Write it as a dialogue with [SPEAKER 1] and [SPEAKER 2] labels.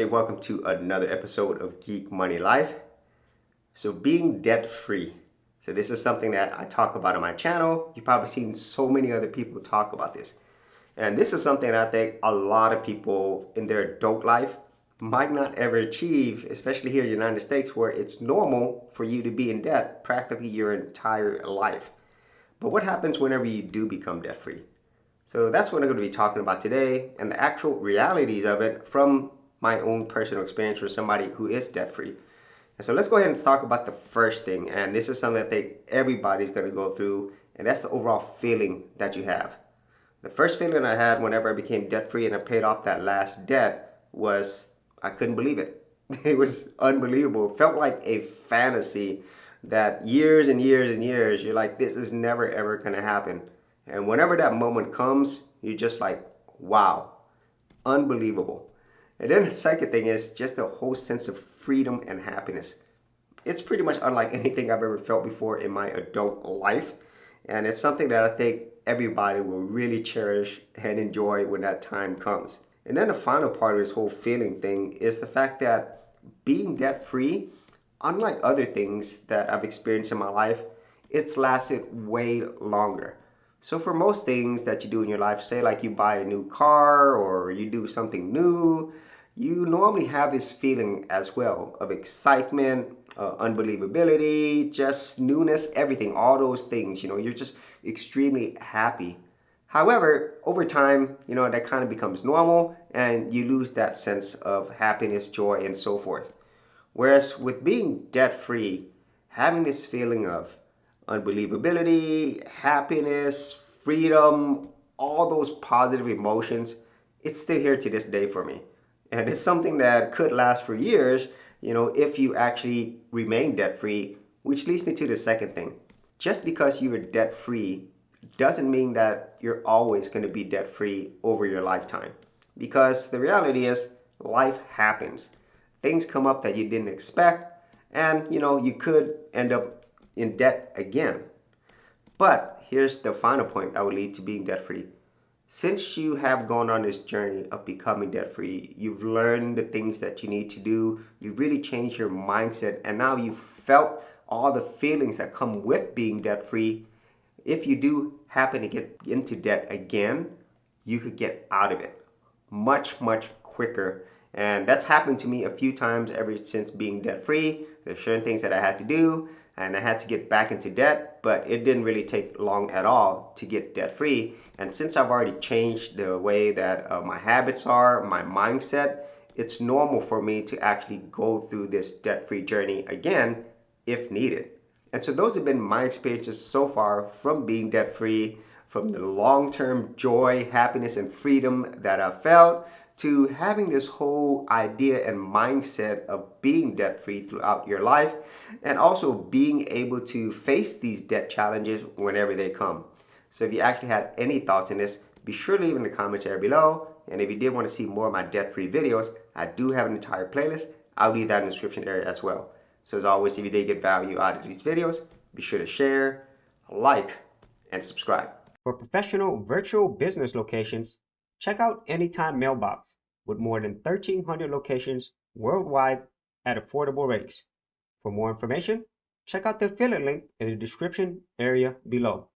[SPEAKER 1] Hey, welcome to another episode of Geek Money Life. So being debt free. So this is something that I talk about on my channel. You've probably seen so many other people talk about this. And this is something I think a lot of people in their adult life might not ever achieve, especially here in the United States where it's normal for you to be in debt practically your entire life. But what happens whenever you do become debt free? So that's what I'm going to be talking about today and the actual realities of it from my own personal experience with somebody who is debt free. And so let's go ahead and talk about the first thing. And this is something I think everybody's going to go through, and that's the overall feeling that you have. The first feeling I had whenever I became debt free and I paid off that last debt was I couldn't believe it. It was unbelievable. It felt like a fantasy that years and years and years, you're like, this is never ever going to happen. And whenever that moment comes, you're just like, wow, unbelievable. And then the second thing is just a whole sense of freedom and happiness. It's pretty much unlike anything I've ever felt before in my adult life. And it's something that I think everybody will really cherish and enjoy when that time comes. And then the final part of this whole feeling thing is the fact that being debt free, unlike other things that I've experienced in my life, it's lasted way longer. So for most things that you do in your life, say like you buy a new car or you do something new, you normally have this feeling as well of excitement, unbelievability, just newness, everything, all those things, you're just extremely happy. However, over time, that kind of becomes normal and you lose that sense of happiness, joy, and so forth. Whereas with being debt free, having this feeling of unbelievability, happiness, freedom, all those positive emotions, it's still here to this day for me. And it's something that could last for years, if you actually remain debt free, which leads me to the second thing. Just because you are debt free doesn't mean that you're always going to be debt free over your lifetime. Because the reality is, life happens. Things come up that you didn't expect, and you could end up in debt again. But here's the final point that will lead to being debt free. Since you have gone on this journey of becoming debt free, you've learned the things that you need to do, you've really changed your mindset, and now you've felt all the feelings that come with being debt free. If you do happen to get into debt again, you could get out of it much, much quicker. And that's happened to me a few times ever since being debt free. There's certain things that I had to do, and I had to get back into debt, but it didn't really take long at all to get debt free. And since I've already changed the way that my habits are, my mindset, it's normal for me to actually go through this debt free journey again if needed. And so those have been my experiences so far from being debt free, from the long-term joy, happiness, and freedom that I felt, to having this whole idea and mindset of being debt free throughout your life, and also being able to face these debt challenges whenever they come. So if you actually had any thoughts on this, be sure to leave in the comments area below. And if you did want to see more of my debt free videos, I do have an entire playlist. I'll leave that in the description area as well. So as always, if you did get value out of these videos, be sure to share, like, and subscribe. For professional virtual business locations, check out Anytime Mailbox with more than 1,300 locations worldwide at affordable rates. For more information, check out the affiliate link in the description area below.